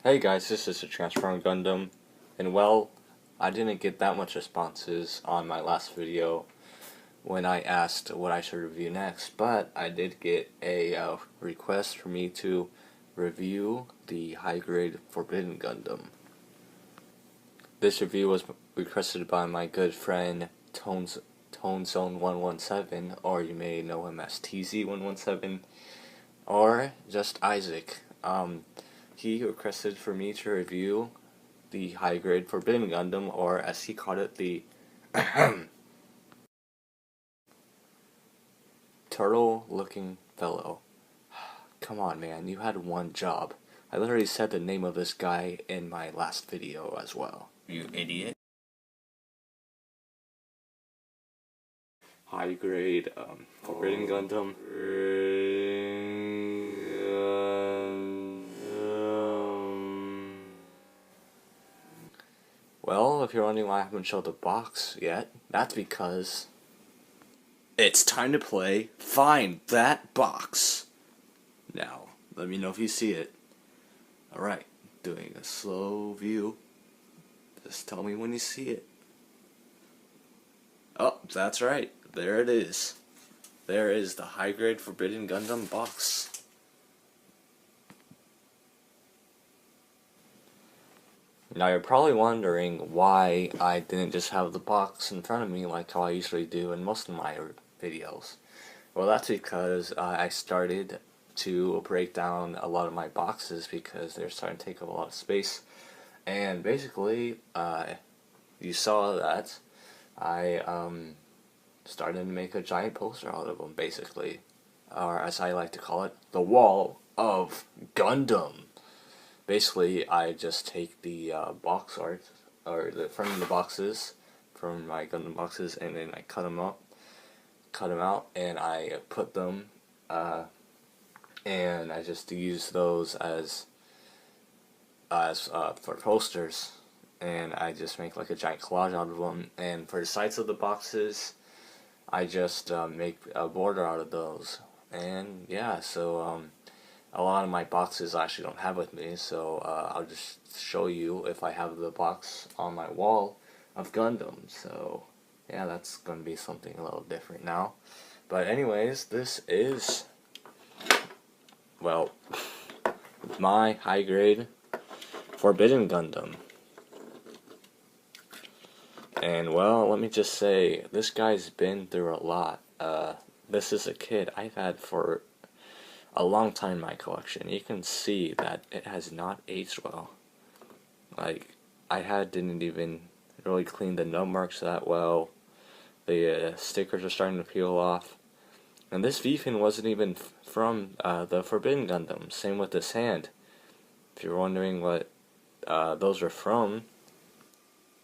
Hey guys, this is a Transform Gundam, and well, I didn't get that much responses on my last video when I asked what I should review next, but I did get a request for me to review the high-grade Forbidden Gundam. This review was requested by my good friend ToneZone117, or you may know him as TZ117, or just Isaac. He requested for me to review the high-grade Forbidden Gundam, or as he called it, the turtle-looking fellow. Come on, man, you had one job. I literally said the name of this guy in my last video as well. You idiot. High-grade Forbidden Gundam. Well, if you're wondering why I haven't showed the box yet, that's because it's time to play Find That Box. Now, let me know if you see it. Alright, doing a slow view. Just tell me when you see it. Oh, that's right. There it is. There is the high-grade Forbidden Gundam box. Now you're probably wondering why I didn't just have the box in front of me like how I usually do in most of my videos. Well, that's because I started to break down a lot of my boxes because they're starting to take up a lot of space. And basically, you saw that I started to make a giant poster out of them, basically. Or as I like to call it, the Wall of Gundam. Basically, I just take the box art, or the front of the boxes, from my Gundam boxes, and then I cut them out, and I put them, and I just use those as for posters, and I just make like a giant collage out of them. And for the sides of the boxes, I just make a border out of those. And yeah, so a lot of my boxes I actually don't have with me, so I'll just show you if I have the box on my wall of Gundam. So yeah, that's going to be something a little different now. But anyways, this is, well, my high-grade Forbidden Gundam. And well, let me just say, this guy's been through a lot. This is a kid I've had for a long time in my collection. You can see that it has not aged well. Like, didn't even really clean the nub marks that well. The stickers are starting to peel off. And this V-fin wasn't even from the Forbidden Gundam. Same with this hand. If you're wondering what those are from,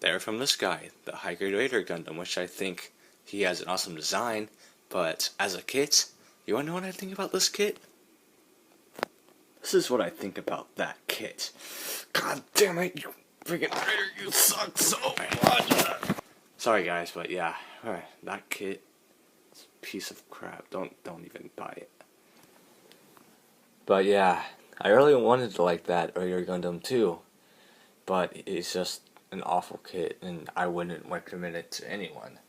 they're from this guy, the high-grade Raider Gundam, which I think he has an awesome design. But as a kit, you wanna know what I think about this kit? This is what I think about that kit. God damn it, you freaking Raider, you suck so much. Sorry guys, but yeah, alright, that kit is a piece of crap. Don't even buy it. But yeah, I really wanted to like that Raider Gundam too, but it's just an awful kit, and I wouldn't recommend it to anyone.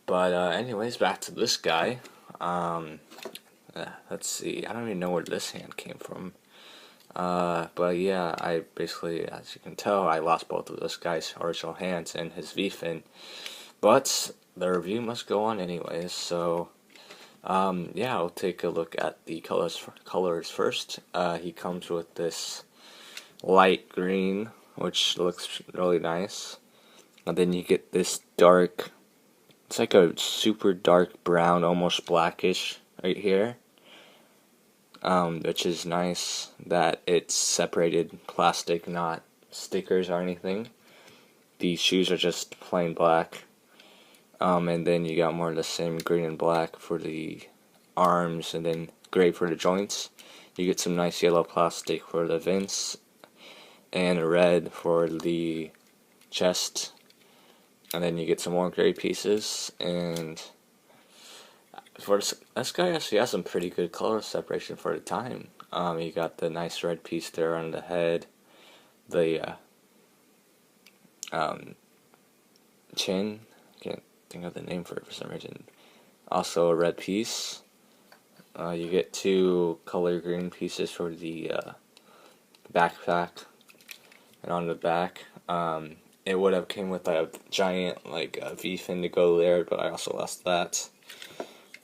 But anyways, back to this guy. Let's see, I don't even know where this hand came from. But yeah, I basically, as you can tell, I lost both of this guy's original hands and his V-fin. But the review must go on anyways, so yeah, I'll take a look at the colors first. He comes with this light green, which looks really nice. And then you get this dark, it's like a super dark brown, almost blackish right here. Which is nice that it's separated plastic, not stickers or anything. These shoes are just plain black. And then you got more of the same green and black for the arms, and then gray for the joints. You get some nice yellow plastic for the vents, and red for the chest. And then you get some more gray pieces, and for this guy actually has some pretty good color separation for the time. You got the nice red piece there on the head, the chin. Can't think of the name for it for some reason. Also a red piece. You get 2 color green pieces for the backpack, and on the back, it would have came with a giant V fin to go there, but I also lost that.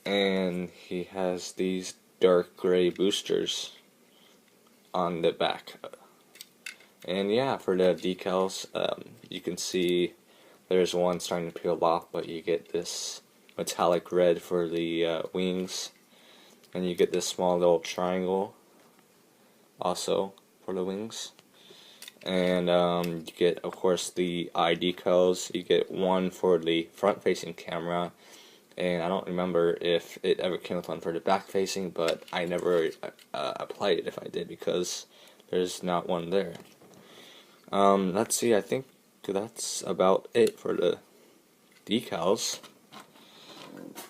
And he has these dark gray boosters on the back. And yeah, for the decals, you can see there's one starting to peel off, but you get this metallic red for the wings, and you get this small little triangle also for the wings. And you get, of course, the eye decals. You get one for the front-facing camera, and I don't remember if it ever came with one for the back-facing, but I never applied it if I did, because there's not one there. Let's see, I think that's about it for the decals.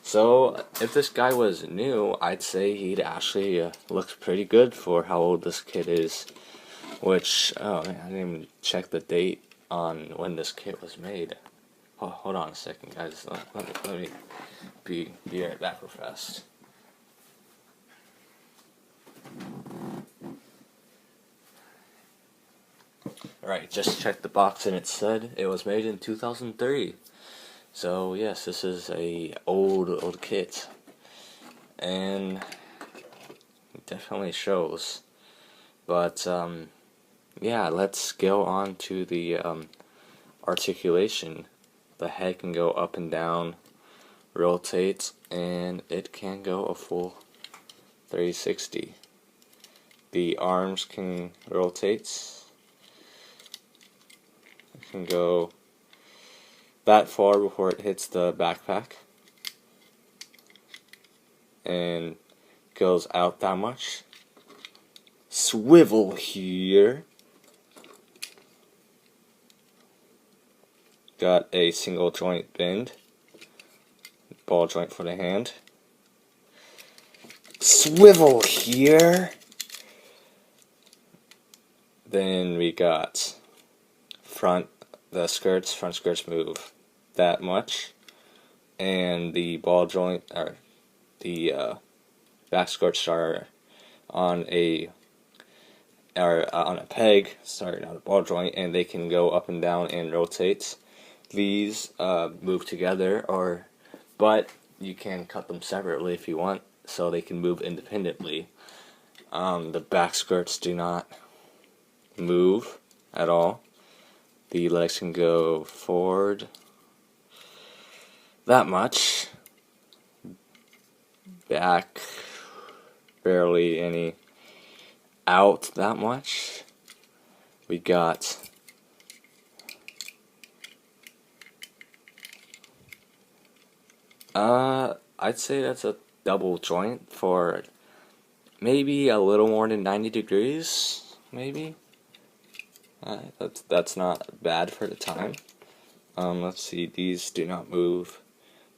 So, if this guy was new, I'd say he'd actually looks pretty good for how old this kid is. Which, oh man, I didn't even check the date on when this kit was made. Oh, hold on a second, guys. Let me be right back real fast. Alright, just checked the box and it said it was made in 2003. So yes, this is a old kit, and it definitely shows. But yeah, let's go on to the articulation. The head can go up and down, rotate, and it can go a full 360. The arms can rotate. It can go that far before it hits the backpack, and goes out that much. Swivel here. Got a single joint bend. Ball joint for the hand. Swivel here. Then we got front skirts move that much, and the ball joint, or the back skirts are on a peg, sorry, not a ball joint, and they can go up and down and rotate. These move together, but you can cut them separately if you want, so they can move independently. The back skirts do not move at all. The legs can go forward that much, back barely any, out that much. We got I'd say that's a double joint for maybe a little more than 90 degrees, maybe. That's not bad for the time. Let's see, these do not move.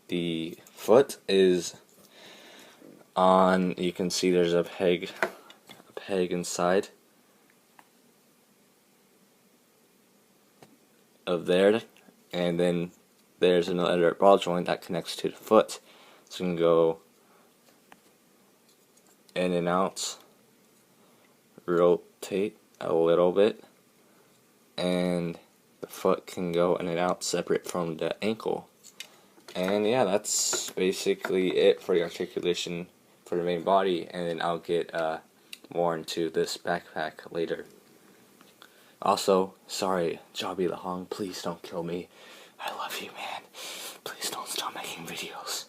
The foot is on, you can see there's a peg inside of there, and then there's another ball joint that connects to the foot, so you can go in and out, rotate a little bit, and the foot can go in and out separate from the ankle. And yeah, that's basically it for the articulation for the main body, and then I'll get more into this backpack later. Also, sorry, Jobby the Hong, please don't kill me. I love you, man. Please don't stop making videos.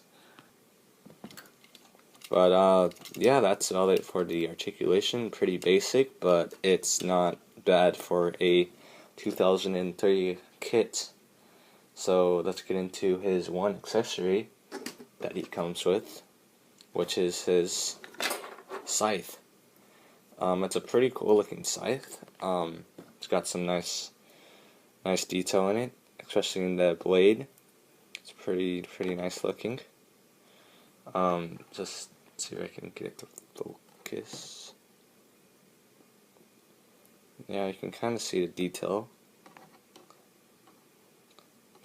But yeah, that's about it for the articulation. Pretty basic, but it's not bad for a 2003 kit. So let's get into his one accessory that he comes with, which is his scythe. It's a pretty cool looking scythe. It's got some nice detail in it, especially in the blade. It's pretty nice looking. Just see if I can get it to focus. Yeah, you can kind of see the detail.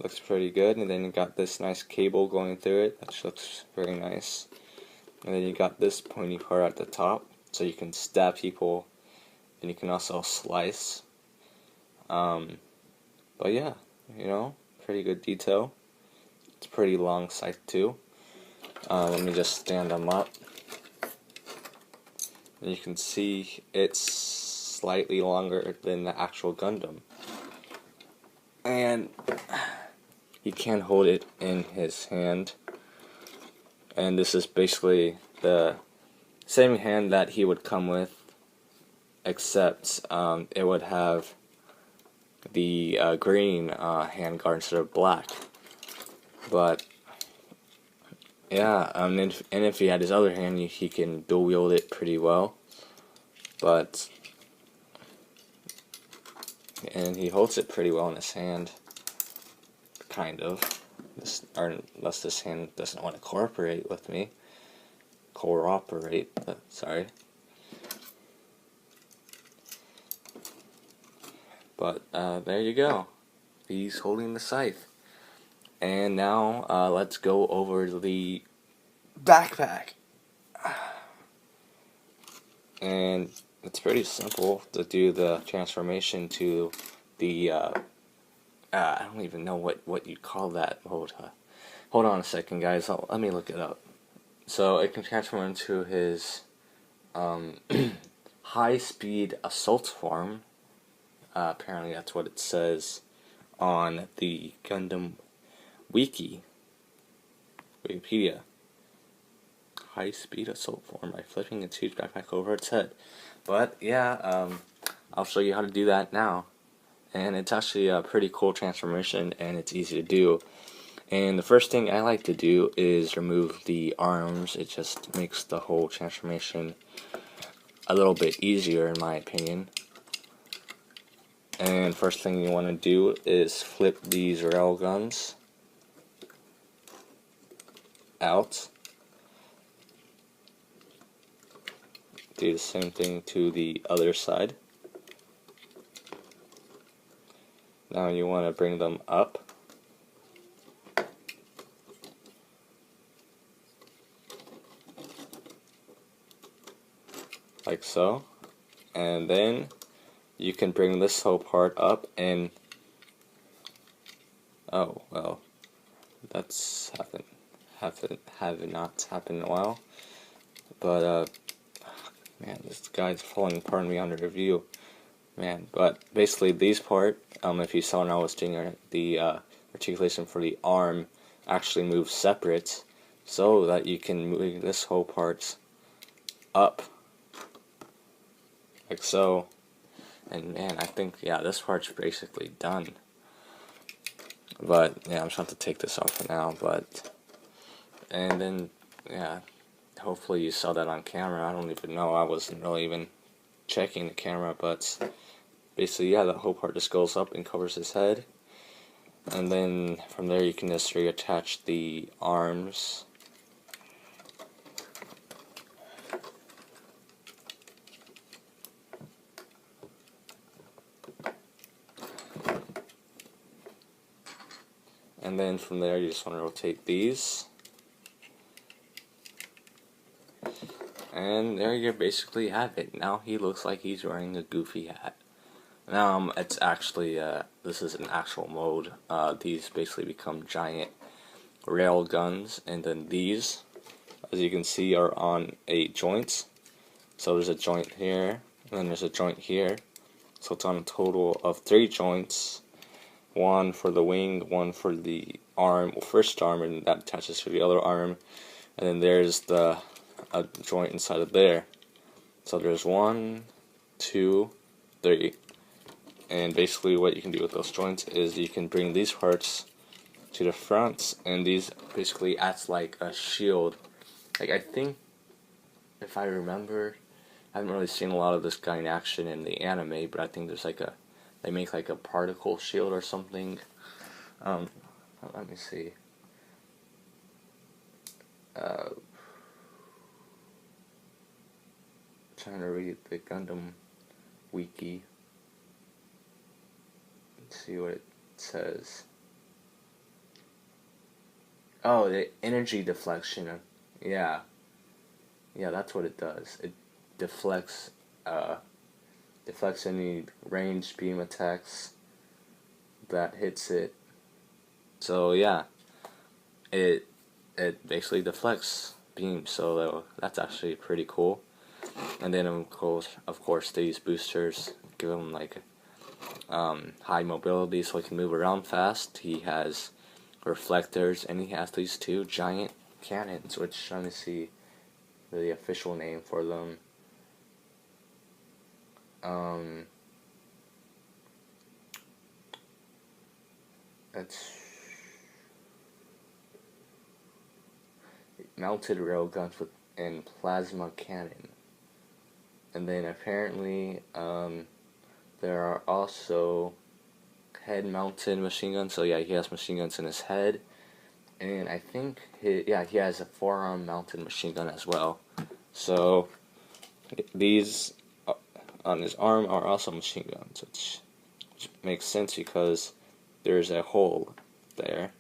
Looks pretty good, and then you got this nice cable going through it, which looks very nice. And then you got this pointy part at the top, so you can stab people, and you can also slice. But yeah, you know, pretty good detail. It's pretty long sight too. Let me just stand them up. And you can see it's slightly longer than the actual Gundam. And he can hold it in his hand. And this is basically the same hand that he would come with, except it would have the green handguard instead of black. But yeah, and if he had his other hand, he can dual wield it pretty well. And he holds it pretty well in his hand, kind of. Unless this hand doesn't want to cooperate with me. Sorry. But there you go. He's holding the scythe. And now let's go over the backpack. And it's pretty simple to do the transformation to the I don't even know what you call that mode. Hold on a second, guys. Let me look it up. So it can transform into his high-speed assault form. Apparently that's what it says on the Gundam Wikipedia. High-speed assault form by flipping its huge backpack over its head. But yeah, I'll show you how to do that now. And it's actually a pretty cool transformation, and it's easy to do. And the first thing I like to do is remove the arms. It just makes the whole transformation a little bit easier, in my opinion. And first thing you want to do is flip these rail guns out. Do the same thing to the other side. Now you want to bring them up. Like so. And then you can bring this whole part up and oh well, that's have not happened in a while. But man, this guy's falling apart on me under review. Man, but basically these part, if you saw when I was doing the articulation for the arm, actually moves separate, so that you can move this whole part up, like so. And man, I think, yeah, this part's basically done. But yeah, I'm trying to take this off for now. And then yeah, hopefully you saw that on camera. I don't even know. I wasn't really even checking the camera, but basically, yeah, that whole part just goes up and covers his head. And then from there you can just reattach the arms. And then from there you just want to rotate these. And there you basically have it. Now he looks like he's wearing a goofy hat. It's actually, this is an actual mode. These basically become giant rail guns, and then these, as you can see, are on a joint. So there's a joint here, and then there's a joint here. So it's on a total of 3 joints. One for the wing, one for the arm, first arm, and that attaches to the other arm. And then there's a joint inside of there. So there's 1, 2, 3. And basically what you can do with those joints is you can bring these parts to the front, and these basically acts like a shield. Like, I think, if I remember, I haven't really seen a lot of this guy in action in the anime, but I think there's like they make like a particle shield or something. Let me see. Trying to read the Gundam wiki. Let's see what it says. Oh, the energy deflection. Yeah. Yeah, that's what it does. It deflects any ranged beam attacks that hits it. So yeah, it basically deflects beams. So that's actually pretty cool. And then of course these boosters give him like high mobility, so he can move around fast. He has reflectors, and he has these two giant cannons, which let me see the official name for them. That's mounted railguns and plasma cannon. And then apparently there are also head-mounted machine guns. So yeah, he has machine guns in his head, and I think he has a forearm-mounted machine gun as well. So these on his arm are also machine guns, which makes sense because there's a hole there.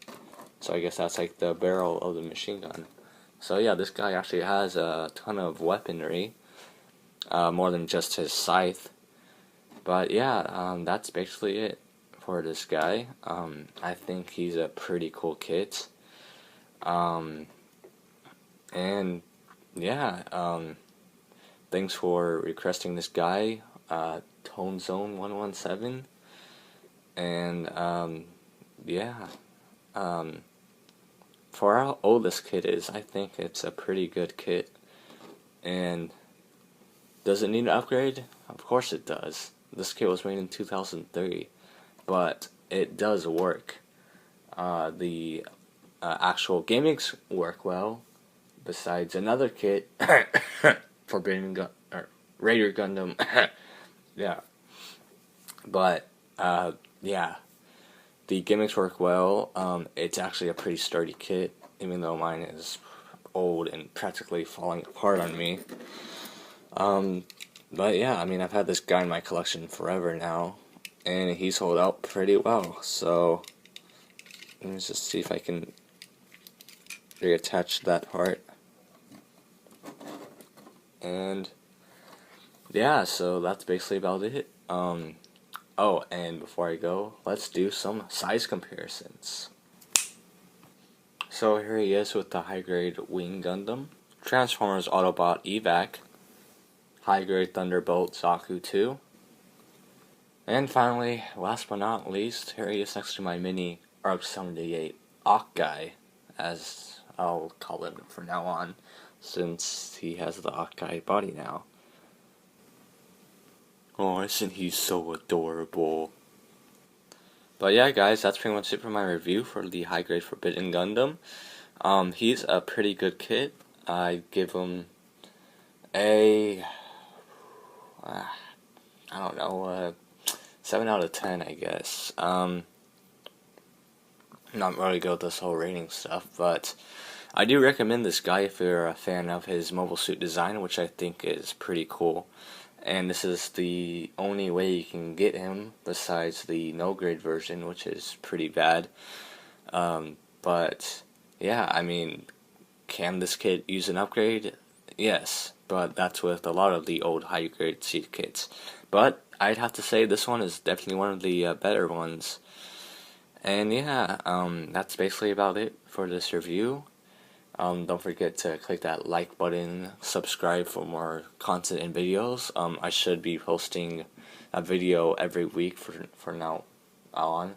So I guess that's like the barrel of the machine gun. So yeah, this guy actually has a ton of weaponry, more than just his scythe. But yeah, that's basically it for this guy. I think he's a pretty cool kit. And yeah, thanks for requesting this guy, Tone Zone 117. And yeah, for how old this kit is, I think it's a pretty good kit. And does it need an upgrade? Of course it does. This kit was made in 2003, but it does work. The actual gimmicks work well, besides another kit, Forbidden Raider Gundam. Yeah, but yeah, the gimmicks work well. It's actually a pretty sturdy kit, even though mine is old and practically falling apart on me. But yeah, I mean, I've had this guy in my collection forever now, and he's sold out pretty well. So let me just see if I can reattach that part. And yeah, so that's basically about it. Oh, and before I go, let's do some size comparisons. So here he is with the high-grade Wing Gundam, Transformers Autobot Evac, high-grade Thunderbolt Zaku 2, and finally, last but not least, here he is next to my mini ARC 78 Ock Guy, as I'll call him from now on, since he has the Ock Guy body now. Oh, isn't he so adorable? But yeah, guys, that's pretty much it for my review for the high-grade Forbidden Gundam. He's a pretty good kit. I give him a, I don't know, 7 out of 10, I guess. Not really good with this whole rating stuff, but I do recommend this guy if you're a fan of his mobile suit design, which I think is pretty cool. And this is the only way you can get him, besides the no-grade version, which is pretty bad. But yeah, I mean, can this kit use an upgrade? Yes, but that's with a lot of the old high-grade seat kits. But I'd have to say this one is definitely one of the better ones. And yeah, that's basically about it for this review. Don't forget to click that like button, subscribe for more content and videos. I should be posting a video every week for now on.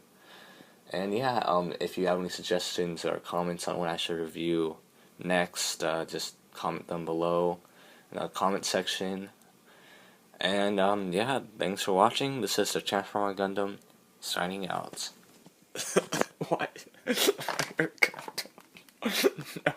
And yeah, if you have any suggestions or comments on what I should review next, just comment them below in the comment section. And yeah, thanks for watching. This is the Transformer Gundam, signing out. What? No.